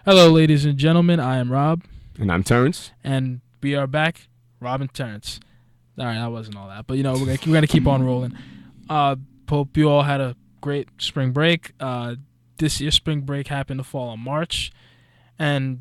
Hello, ladies and gentlemen. I am Rob, And I'm Terrence. and we are back. Rob and Terrence. All right, that wasn't all that, but we're gonna keep on rolling. Hope you all had a great spring break. This year's spring break happened to fall in March, and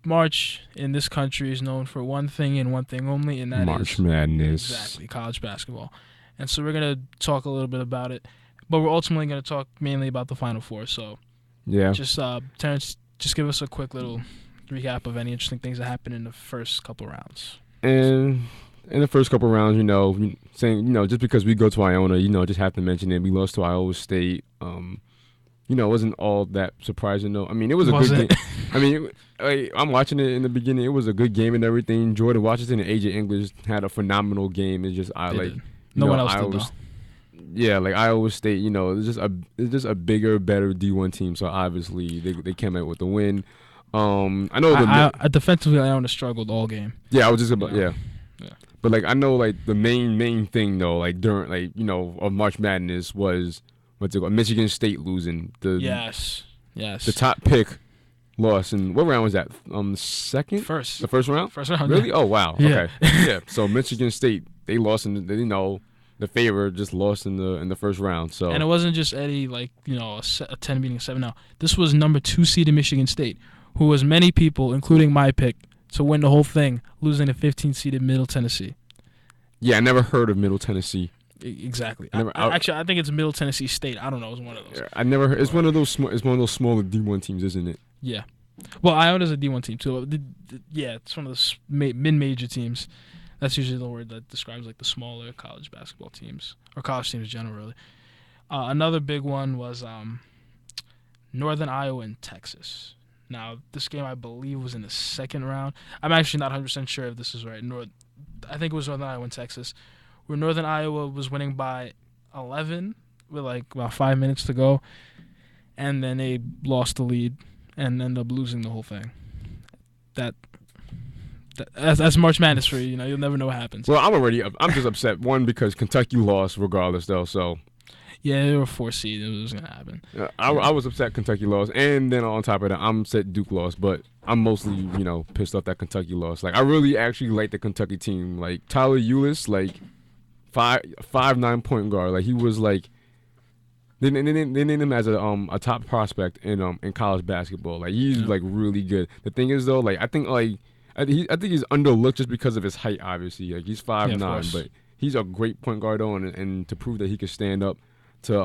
March in this country is known for one thing and one thing only, and that is March Madness. exactly college basketball. And so we're gonna talk a little bit about it, but we're ultimately gonna talk mainly about the Final Four. So Yeah. just Terrence, just give us a quick little recap of any interesting things that happened in the first couple rounds. And in the first couple rounds, saying, just because we go to Iona, just have to mention it. We lost to Iowa State. It wasn't all that surprising, though. I mean, it was a good game. I mean, I'm watching it in the beginning. It was a good game and everything. Jordan Washington and AJ English had a phenomenal game. It's just, no one else did, though. Yeah, like Iowa State, it's just a bigger, better D1 team. So obviously they came out with the win. I know defensively, Iona struggled all game. Yeah, I was just about Yeah. But I know the main thing though, during of March Madness was Michigan State losing Yes. the top pick lost. And what round was that? Second, the first round. Really? Yeah. Oh wow. Yeah. Okay. Yeah. So Michigan State they lost in the favor just lost in the first round. So and it wasn't just Eddie a 10 beating a 7. No, this was number 2 seed in Michigan State, who was many people, including my pick, to win the whole thing, losing to 15 seed in Middle Tennessee. Yeah, I never heard of Middle Tennessee. Exactly. Actually, I think it's Middle Tennessee State. I don't know. It's one of those. I never heard. It's one of those. It's one of those smaller D1 teams, isn't it? Yeah. Well, Iona's a D1 team too. Yeah, it's one of those mid-major teams. That's usually the word that describes the smaller college basketball teams or college teams generally. Another big one was Northern Iowa and Texas. Now, this game I believe was in the second round. I'm actually not 100% sure if this is right. I think it was Northern Iowa and Texas, where Northern Iowa was winning by 11 with about 5 minutes to go, and then they lost the lead and ended up losing the whole thing. That's March Madness for you. You'll never know what happens. Well, I'm just upset. One, because Kentucky lost regardless, though. So yeah, they were 4 seed. It was gonna happen. I was upset Kentucky lost, and then on top of that, I'm upset Duke lost. But I'm mostly pissed off that Kentucky lost. I really actually like the Kentucky team. Tyler Ulis, 5'9" point guard. He was they named him as a top prospect in college basketball. He's really good. The thing is though, I think I think he's underlooked just because of his height. Obviously, he's 5'9", but he's a great point guard and to prove that he can stand up to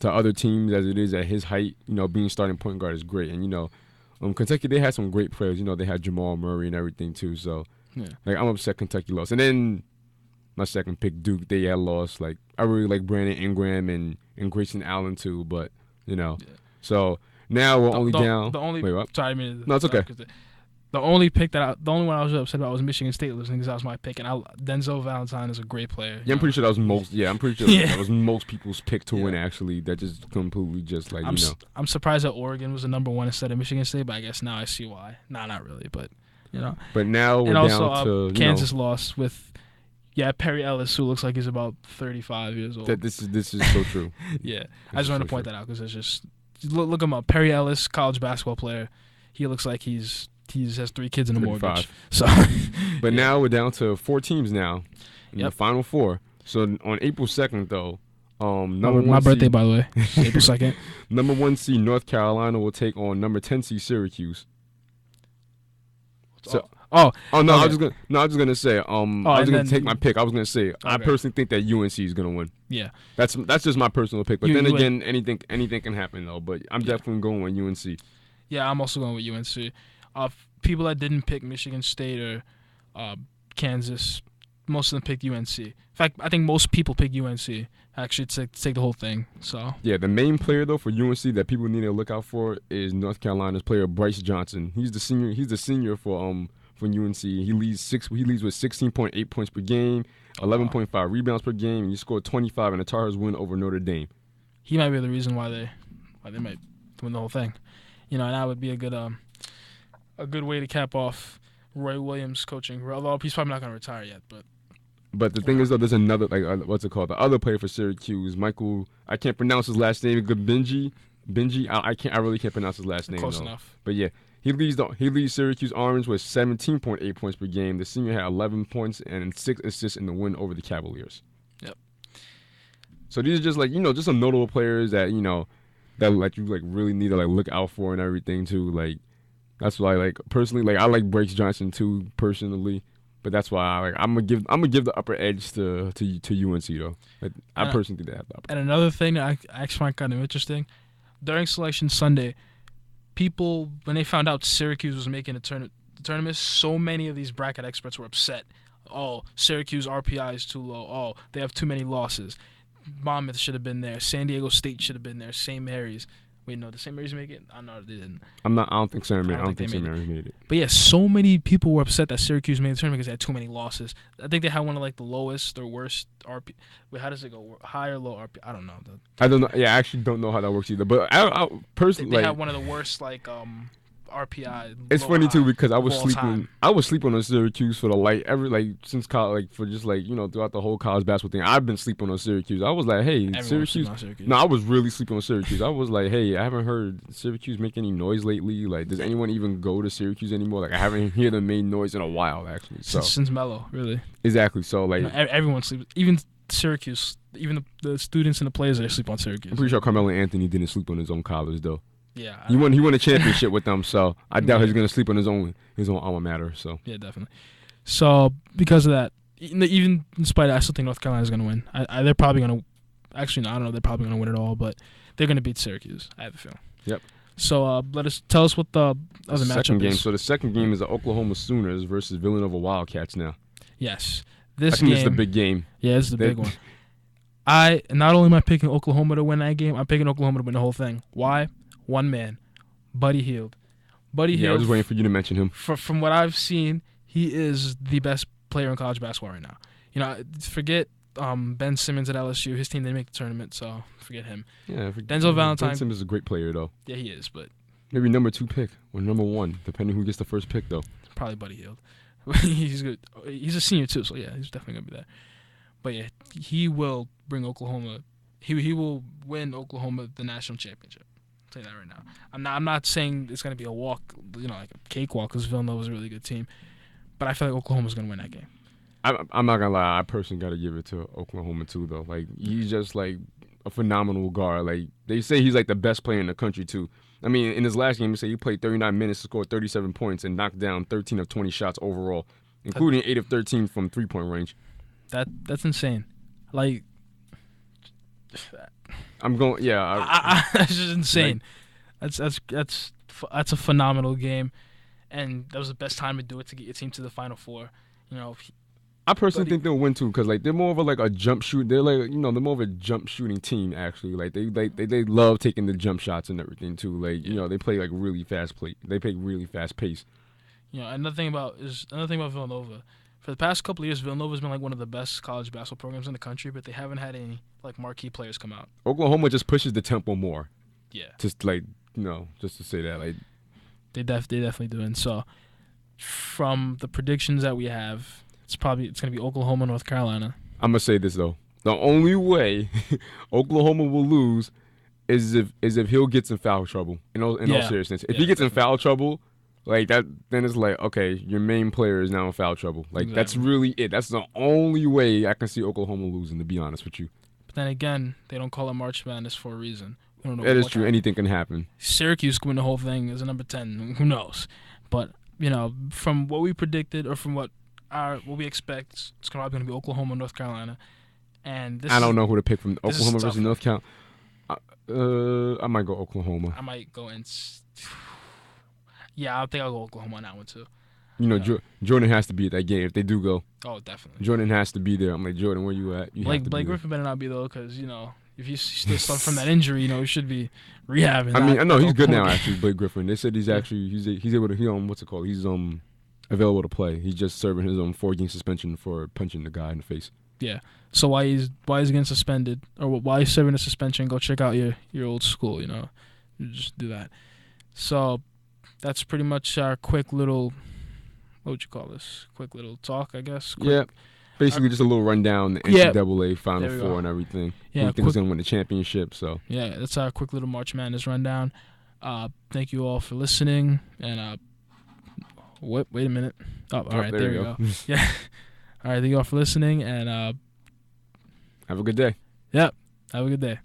other teams as it is at his height, being starting point guard is great. And Kentucky, they had some great players. They had Jamal Murray and everything too. So I'm upset Kentucky lost. And then my second pick, Duke, they had lost. I really like Brandon Ingram and Grayson Allen too, but So now we're only down. Wait, what? Sorry, no, it's okay. The only one I was upset about was Michigan State losing because that was my pick, and Denzel Valentine is a great player. Yeah, I'm pretty sure that was most. Yeah, I'm pretty sure that was most people's pick to win. Actually, that just completely just I'm surprised that Oregon was the number 1 instead of Michigan State, but I guess now I see why. Nah, not really, but But now we're down to Kansas lost with Perry Ellis, who looks like he's about 35 years old. This is so true. Yeah, I just wanted to point that out because it's just look him up. Perry Ellis, college basketball player. He looks like he has 3 kids and a mortgage. So, but now we're down to 4 teams now in the Final Four. So on April 2nd, though, my birthday, by the way, April 2nd. Number 1 seed North Carolina will take on number 10 seed Syracuse. So, no, okay. I was just gonna say, I was gonna take my pick. I was gonna say, I personally think that UNC is gonna win. Yeah, that's just my personal pick. But then again, anything can happen though. But I'm definitely going with UNC. Yeah, I'm also going with UNC. People that didn't pick Michigan State or Kansas, most of them picked UNC. In fact, I think most people picked UNC actually to take the whole thing. So yeah, the main player though for UNC that people need to look out for is North Carolina's player Bryce Johnson. He's the senior for UNC. He leads with 16.8 points per game, 11.5 rebounds per game, and he scored 25 in the Tar Heels win over Notre Dame. He might be the reason why they might win the whole thing. And that would be a good way to cap off Roy Williams' coaching. Although he's probably not going to retire yet, But the thing is, though, there's another, what's it called? The other player for Syracuse, Michael, I can't pronounce his last name, Gabinji, Benji. I really can't pronounce his last name Close though. enough. But yeah, he leads Syracuse Orange with 17.8 points per game. The senior had 11 points and 6 assists in the win over the Cavaliers. Yep. So these are just like just some notable players that that like you like really need to like look out for and everything too. Like that's why like personally like I like Bryce Johnson too personally. But that's why I'm gonna give the upper edge to UNC though. Like, I personally think they have the upper. And another thing that I actually find kind of interesting, during Selection Sunday, people when they found out Syracuse was making the tournament, so many of these bracket experts were upset. Oh, Syracuse RPI is too low. Oh, they have too many losses. Monmouth should have been there. San Diego State should have been there. St. Mary's. Wait, no, did St. Mary's make it? I know they didn't. I don't think St. Mary's made it. But yeah, so many people were upset that Syracuse made the tournament because they had too many losses. I think they had one of like the lowest or worst RP. Wait, how does it go? High or low RP? I don't know. I don't know. Yeah, I actually don't know how that works either. But I personally they had one of the worst like RPI. It's funny too because I was sleeping on Syracuse for since college, like for just like throughout the whole college basketball thing. I've been sleeping on Syracuse. I was like, hey, Syracuse. No, I was really sleeping on Syracuse. I was like, hey, I haven't heard Syracuse make any noise lately. Like, does anyone even go to Syracuse anymore? Like, I haven't heard them make noise in a while actually. So since Melo, really. Exactly. So like everyone sleeps, even Syracuse, even the students and the players that sleep on Syracuse. I'm pretty sure Carmelo Anthony didn't sleep on his own college though. Yeah, he won a championship with them, so I doubt he's gonna sleep on his own alma mater. So yeah, definitely. So because of that, even in spite of that, I still think North Carolina's gonna win. They're probably gonna. Actually, no, I don't know. They're probably gonna win it all, but they're gonna beat Syracuse. I have a feeling. Yep. So tell us what the other matchup is. So the second game is the Oklahoma Sooners versus Villanova Wildcats. Now. Yes, I think it's the big game. Yeah, it's the big one. Not only am I picking Oklahoma to win that game, I'm picking Oklahoma to win the whole thing. Why? One man, Buddy Hield. Hield. I was waiting for you to mention him. From what I've seen, he is the best player in college basketball right now. Forget Ben Simmons at LSU. His team didn't make the tournament, so forget him. Yeah, Denzel Valentine. Ben Simmons is a great player, though. Yeah, he is, but maybe number 2 pick or number 1, depending who gets the first pick, though. Probably Buddy Hield. He's good. He's a senior too, so yeah, he's definitely gonna be there. But yeah, he will bring Oklahoma. He will win Oklahoma the national championship. I'll tell you that right now. I'm not saying it's gonna be a walk, like a cakewalk, because Villanova is a really good team. But I feel like Oklahoma's gonna win that game. I'm not gonna lie. I personally gotta give it to Oklahoma too, though. Like he's just like a phenomenal guard. Like they say he's like the best player in the country too. I mean, in his last game, he said he played 39 minutes, scored 37 points, and knocked down 13 of 20 shots overall, including 8 of 13 from 3-point range. That's insane. Like, I'm going. Yeah, that's just insane. Like, that's a phenomenal game, and that was the best time to do it to get your team to the Final Four. I personally think they'll win too, because like they're more of a jump shoot. They're like they're more of a jump shooting team actually. Like they love taking the jump shots and everything too. Like they play like really fast play. They play really fast pace. Another thing about Villanova. For the past couple of years, Villanova's been like one of the best college basketball programs in the country, but they haven't had any like marquee players come out. Oklahoma just pushes the tempo more. Yeah. Just like just to say that like they definitely do. And so from the predictions that we have, it's gonna be Oklahoma, North Carolina. I'm gonna say this though: the only way Oklahoma will lose is if Hill gets in foul trouble. In all seriousness, if he gets in foul trouble. Like that, then it's like, okay, your main player is now in foul trouble. Like That's really it. That's the only way I can see Oklahoma losing, to be honest with you. But then again, they don't call it March Madness for a reason. We don't know. That is true. Anything can happen. Syracuse can win the whole thing as a number 10. Who knows? But from what we predicted or from what we expect, it's probably going to be Oklahoma, North Carolina. And I don't know who to pick from Oklahoma versus North Carolina. I might go Oklahoma. I might go in. Yeah, I think I'll go Oklahoma on that one too. Jordan has to be at that game if they do go. Oh, definitely. Jordan has to be there. I'm like, Jordan, where you at? Blake Griffin better not be though, because if you still suffer from that injury, he should be rehabbing. I mean, I know he's good now. Actually, Blake Griffin. They said he's able to. What's it called? He's available to play. He's just serving his 4-game suspension for punching the guy in the face. Yeah. So why he's getting suspended, or why he's serving a suspension? Go check out your old school. Just do that. So. That's pretty much our quick little, what would you call this? Quick little talk, I guess. Basically, just a little rundown, the Yeah. NCAA Final There we Four go. and everything. Yeah, Who thinks going to win the championship? So yeah, that's our quick little March Madness rundown. Thank you all for listening. And wait a minute. Oh, all right, there we go. Yeah. All right, thank you all for listening, and have a good day. Yep, have a good day.